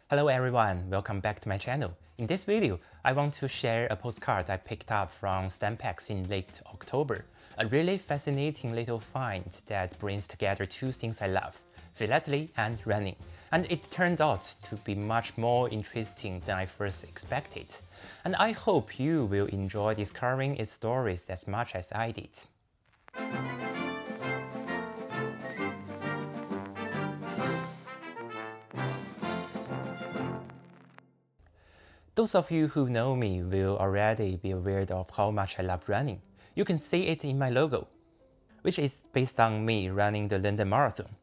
Hello everyone, welcome back to my channel. In this video, I want to share a postcard I picked up from Stampex in late October. A really fascinating little find that brings together two things I love, philately and running. And it turned out to be much more interesting than I first expected. And I hope you will enjoy discovering its stories as much as I did. Those of you who know me will already be aware of how much I love running. You can see it in my logo, which is based on me running the London Marathon.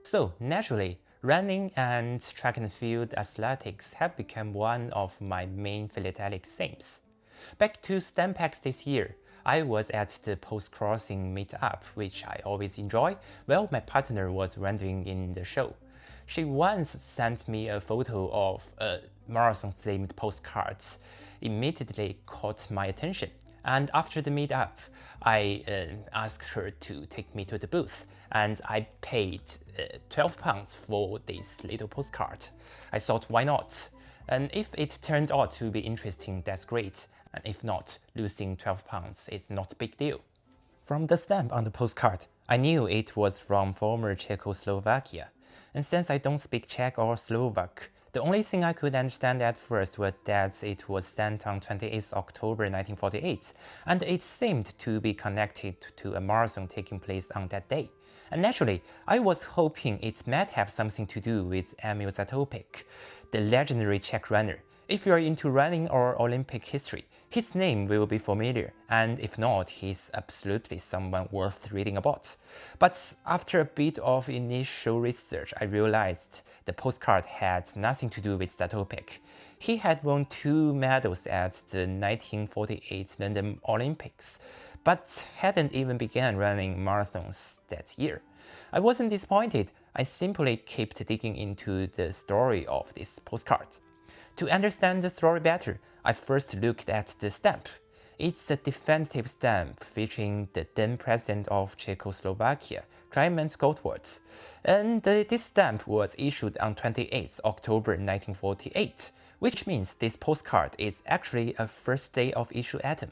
So naturally, running and track and field athletics have become one of my main philatelic themes. Back to Stampex this year, I was at the post-crossing meetup, which I always enjoy, while my partner was rendering in the show. She once sent me a photo of a marathon-themed postcard. Immediately caught my attention, and after the meetup, I asked her to take me to the booth, and I paid £12 for this little postcard. I thought, why not? And if it turned out to be interesting, that's great. And if not, losing £12 is not a big deal. From the stamp on the postcard, I knew it was from former Czechoslovakia. And since I don't speak Czech or Slovak, the only thing I could understand at first was that it was sent on 28 October 1948, and it seemed to be connected to a marathon taking place on that day. And naturally, I was hoping it might have something to do with Emil Zatopek, the legendary Czech runner. If you're into running or Olympic history, his name will be familiar, and if not, he's absolutely someone worth reading about. But after a bit of initial research, I realized the postcard had nothing to do with Zatopek. He had won 2 medals at the 1948 London Olympics, but hadn't even begun running marathons that year. I wasn't disappointed, I simply kept digging into the story of this postcard. To understand the story better, I first looked at the stamp. It's a definitive stamp featuring the then president of Czechoslovakia, Klement Gottwald. And this stamp was issued on 28 October 1948, which means this postcard is actually a first day of issue atom.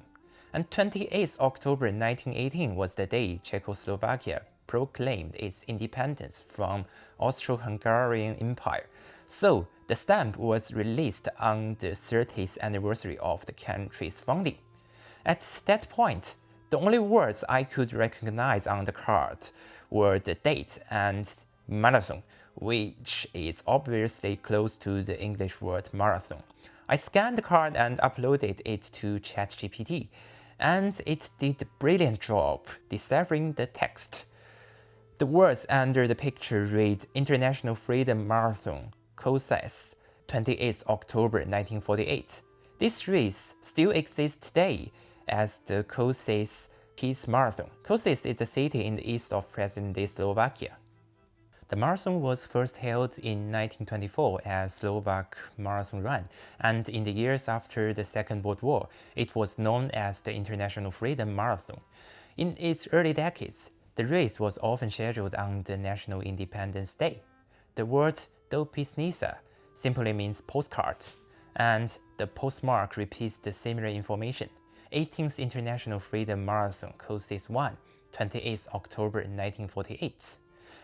And 28 October 1918 was the day Czechoslovakia proclaimed its independence from Austro-Hungarian Empire. So, the stamp was released on the 30th anniversary of the country's founding. At that point, the only words I could recognize on the card were the date and marathon, which is obviously close to the English word marathon. I scanned the card and uploaded it to ChatGPT, and it did a brilliant job deciphering the text. The words under the picture read International Freedom Marathon, Košice, 28 October 1948. This race still exists today as the Košice Peace Marathon. Košice is a city in the east of present-day Slovakia. The marathon was first held in 1924 as Slovak Marathon Run, and in the years after the Second World War, it was known as the International Freedom Marathon. In its early decades, the race was often scheduled on the National Independence Day. The word dopisnica simply means postcard, and the postmark repeats the similar information. 18th International Freedom Marathon, Košice 1, 28 October 1948.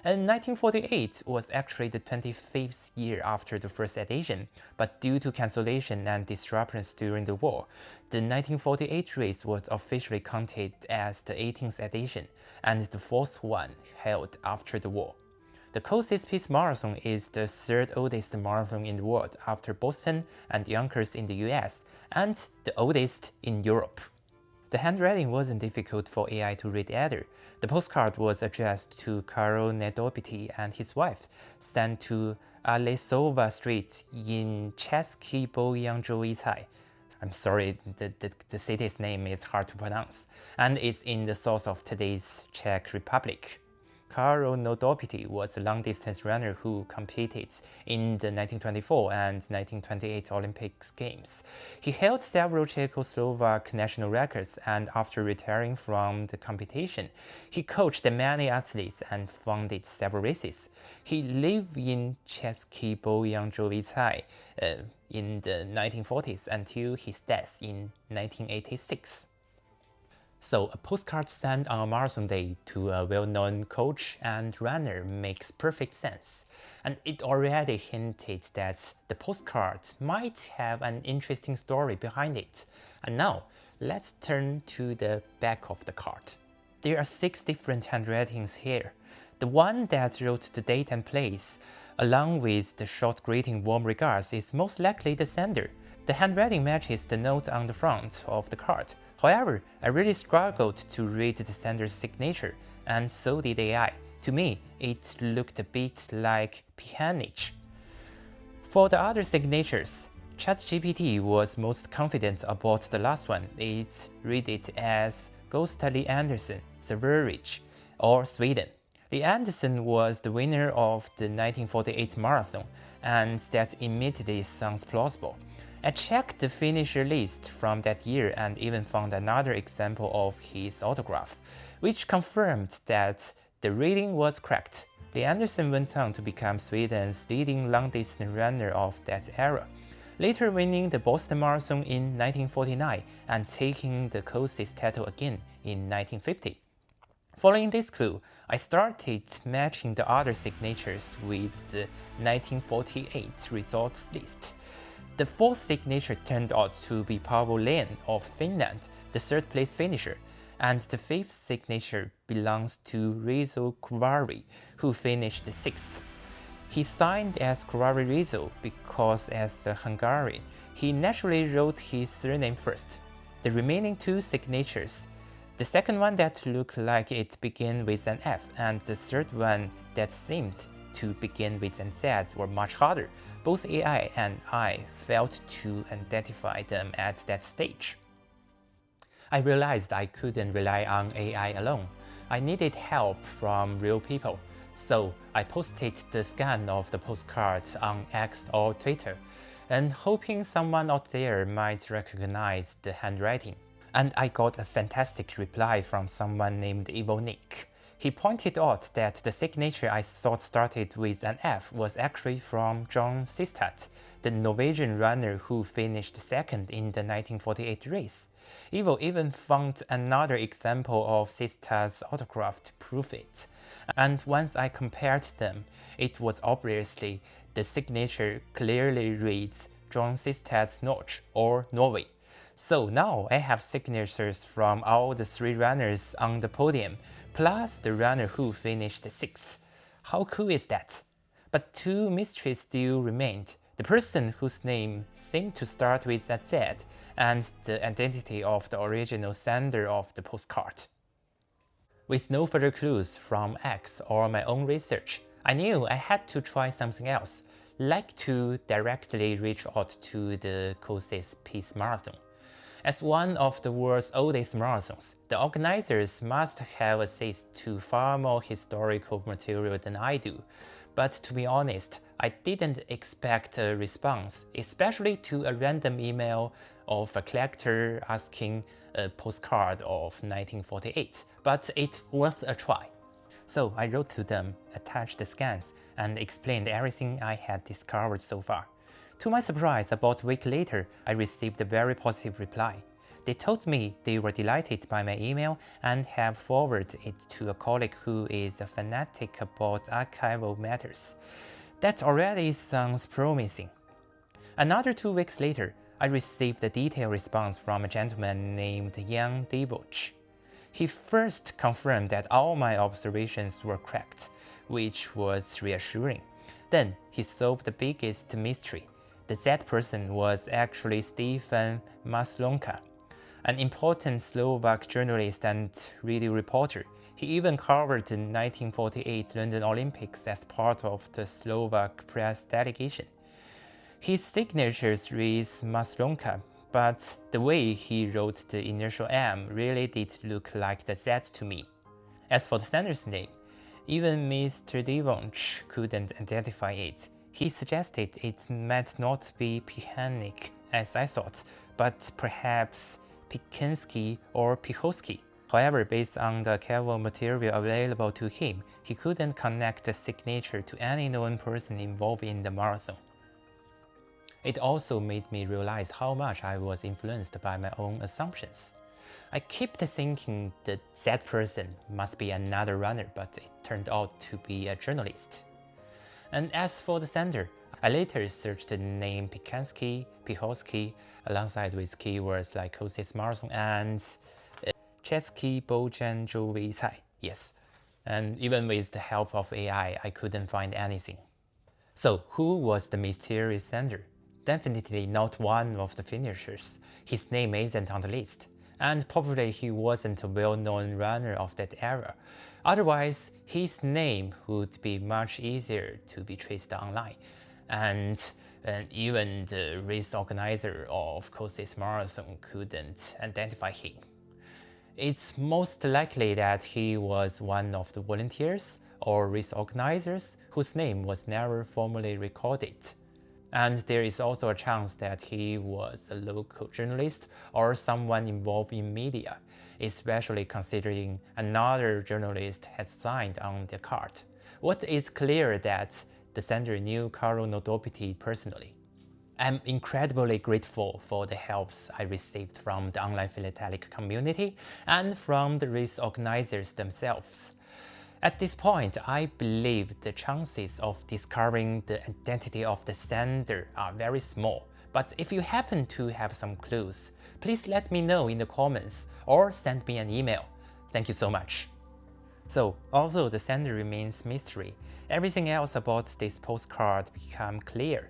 And 1948 was actually the 25th year after the first edition, but due to cancellation and disruptions during the war, the 1948 race was officially counted as the 18th edition and the fourth one held after the war. The Košice Peace Marathon is the third oldest marathon in the world after Boston and Yonkers in the US, and the oldest in Europe. The handwriting wasn't difficult for AI to read either. The postcard was addressed to Karol Nedobity and his wife, sent to Alesova Street in Český Bojanjovice. I'm sorry, the city's name is hard to pronounce, and it's in the south of today's Czech Republic. Karol Nodopity was a long-distance runner who competed in the 1924 and 1928 Olympic Games. He held several Czechoslovak national records, and after retiring from the competition, he coached many athletes and founded several races. He lived in Český Bojanovice in the 1940s until his death in 1986. So a postcard sent on a marathon day to a well-known coach and runner makes perfect sense. And it already hinted that the postcard might have an interesting story behind it. And now, let's turn to the back of the card. There are 6 different handwritings here. The one that wrote the date and place, along with the short greeting warm regards, is most likely the sender. The handwriting matches the note on the front of the card. However, I really struggled to read the sender's signature, and so did AI. To me, it looked a bit like peonage. For the other signatures, ChatGPT was most confident about the last one. It read it as Gösta Lee Andersen, Sverige, or Sweden. Lee Andersen was the winner of the 1948 marathon, and that immediately sounds plausible. I checked the finisher list from that year and even found another example of his autograph, which confirmed that the reading was correct. Lee Andersen went on to become Sweden's leading long-distance runner of that era, later winning the Boston Marathon in 1949 and taking the Košice title again in 1950. Following this clue, I started matching the other signatures with the 1948 results list. The 4th signature turned out to be Paavo Lehn of Finland, the 3rd place finisher, and the 5th signature belongs to Rizo Kuvari, who finished 6th. He signed as Kuvari Rizo because, as a Hungarian, he naturally wrote his surname first. The remaining 2 signatures, the second one that looked like it began with an F, and the 3rd one that seemed to begin with an Z, were much harder. Both AI and I failed to identify them at that stage. I realized I couldn't rely on AI alone. I needed help from real people. So I posted the scan of the postcards on X or Twitter, and hoping someone out there might recognize the handwriting. And I got a fantastic reply from someone named Evil Nick. He pointed out that the signature I thought started with an F was actually from John Sistad, the Norwegian runner who finished 2nd in the 1948 race. Evil even found another example of Sistad's autograph to prove it. And once I compared them, it was obviously the signature clearly reads John Sistad's Norge, or Norway. So now I have signatures from all the 3 runners on the podium, plus the runner who finished 6th. How cool is that? But 2 mysteries still remained: the person whose name seemed to start with a Z, and the identity of the original sender of the postcard. With no further clues from X or my own research, I knew I had to try something else, like to directly reach out to the Košice Peace Marathon. As one of the world's oldest marathons, the organizers must have access to far more historical material than I do. But to be honest, I didn't expect a response, especially to a random email of a collector asking a postcard of 1948, but it's worth a try. So I wrote to them, attached the scans, and explained everything I had discovered so far. To my surprise, about a week later, I received a very positive reply. They told me they were delighted by my email and have forwarded it to a colleague who is a fanatic about archival matters. That already sounds promising. Another 2 weeks later, I received a detailed response from a gentleman named Jan Divoch. He first confirmed that all my observations were correct, which was reassuring. Then he solved the biggest mystery. The Z person was actually Stefan Maslonka, an important Slovak journalist and radio reporter. He even covered the 1948 London Olympics as part of the Slovak press delegation. His signatures reads Maslonka, but the way he wrote the initial M really did look like the Z to me. As for the sender's name, Even Mr. Devonch couldn't identify it. He suggested it might not be Pehanik as I thought, but perhaps Pikinski or Pichowski. However, based on the archival material available to him, he couldn't connect the signature to any known person involved in the marathon. It also made me realize how much I was influenced by my own assumptions. I kept thinking that that person must be another runner, but it turned out to be a journalist. And as for the sender, I later searched the name Pikanski, Pichowski, alongside with keywords like Košice Marathon and Český Bojan Jovice. Yes, and even with the help of AI, I couldn't find anything. So who was the mysterious sender? Definitely not one of the finishers. His name isn't on the list, and probably he wasn't a well-known runner of that era. Otherwise, his name would be much easier to be traced online, and even the race organizer of Košice Marathon couldn't identify him. It's most likely that he was one of the volunteers or race organizers whose name was never formally recorded. And there is also a chance that he was a local journalist or someone involved in media, especially considering another journalist has signed on the card. What is clear that the sender knew Karol Nodopity personally. I'm incredibly grateful for the helps I received from the online philatelic community and from the race organizers themselves. At this point, I believe the chances of discovering the identity of the sender are very small. But if you happen to have some clues, please let me know in the comments or send me an email. Thank you so much. So, although the sender remains mystery, everything else about this postcard became clear.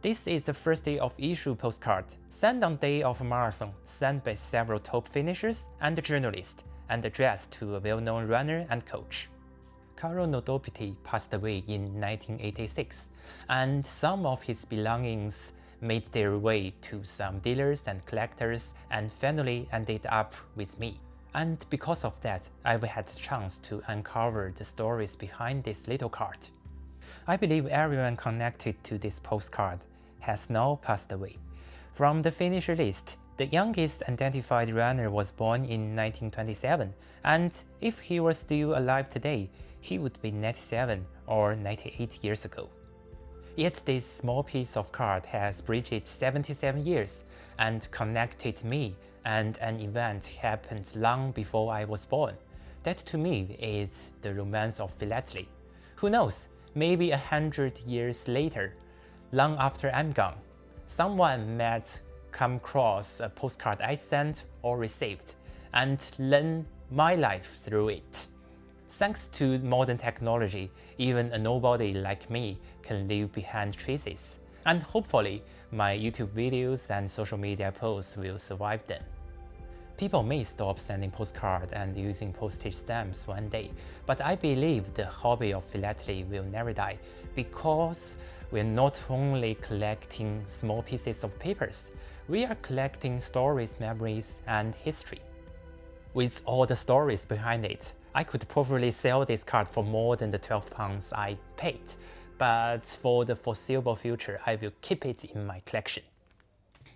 This is the first day of issue postcard, sent on day of marathon, sent by several top finishers and journalists, and addressed to a well-known runner and coach. Karol Nodopity passed away in 1986, and some of his belongings made their way to some dealers and collectors and finally ended up with me. And because of that, I've had the chance to uncover the stories behind this little card. I believe everyone connected to this postcard has now passed away. From the finisher list, the youngest identified runner was born in 1927, and if he were still alive today, he would be 97 or 98 years ago. Yet this small piece of card has bridged 77 years and connected me, and an event happened long before I was born. That to me is the romance of philately. Who knows, maybe 100 years later, long after I'm gone, someone might come across a postcard I sent or received and learn my life through it. Thanks to modern technology, even a nobody like me can leave behind traces, and hopefully my YouTube videos and social media posts will survive them. People may stop sending postcards and using postage stamps one day, but I believe the hobby of philately will never die, because we're not only collecting small pieces of papers, we are collecting stories, memories, and history. With all the stories behind it, I could probably sell this card for more than the £12 I paid, but for the foreseeable future, I will keep it in my collection.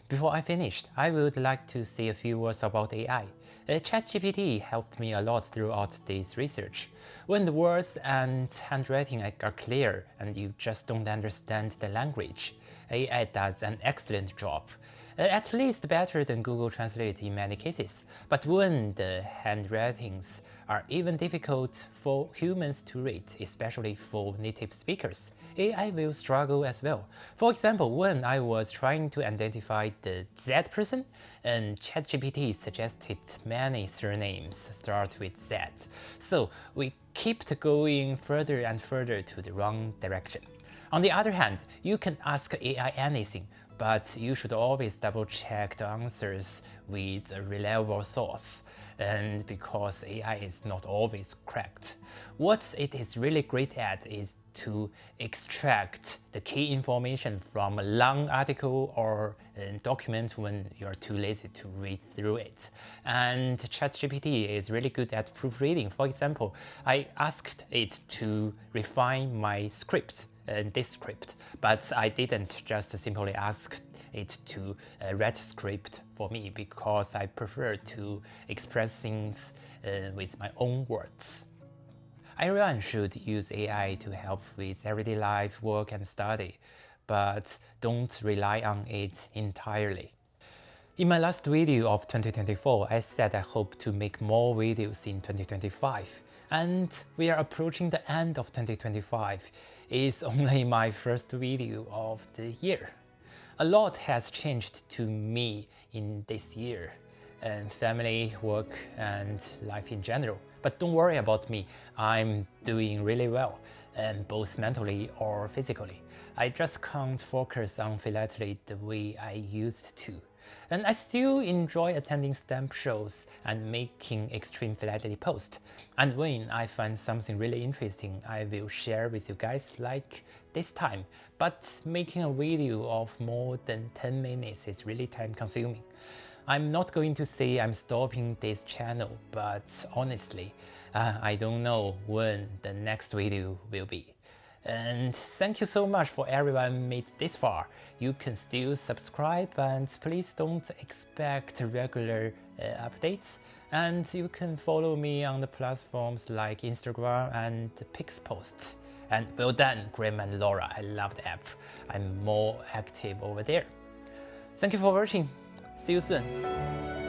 Before I finish, I would like to say a few words about AI. ChatGPT helped me a lot throughout this research. When the words and handwriting are clear and you just don't understand the language, AI does an excellent job. At least better than Google Translate in many cases. But when the handwritings are even difficult for humans to read, especially for native speakers, AI will struggle as well. For example, when I was trying to identify the Z person, and ChatGPT suggested many surnames start with Z. So we kept going further and further to the wrong direction. On the other hand, you can ask AI anything, but you should always double-check the answers with a reliable source. and because AI is not always correct. What it is really great at is to extract the key information from a long article or a document when you're too lazy to read through it. And ChatGPT is really good at proofreading. For example, I asked it to refine my script, this script, but I didn't just simply ask it to write script for me because I prefer to express things with my own words. Everyone should use AI to help with everyday life, work, and study, but don't rely on it entirely. In my last video of 2024, I said I hope to make more videos in 2025, and we are approaching the end of 2025. It's only my first video of the year. A lot has changed to me in this year, and family, work, and life in general. But don't worry about me, I'm doing really well, both mentally or physically. I just can't focus on philately the way I used to. And I still enjoy attending stamp shows and making extreme philately posts. And when I find something really interesting, I will share with you guys like this time. But making a video of more than 10 minutes is really time consuming. I'm not going to say I'm stopping this channel, but honestly, I don't know when the next video will be. And thank you so much for everyone made this far. You can still subscribe, and please don't expect regular updates. And you can follow me on the platforms like Instagram and Pixpost. And well done, Graham and Laura. I love the app. I'm more active over there. Thank you for watching. See you soon.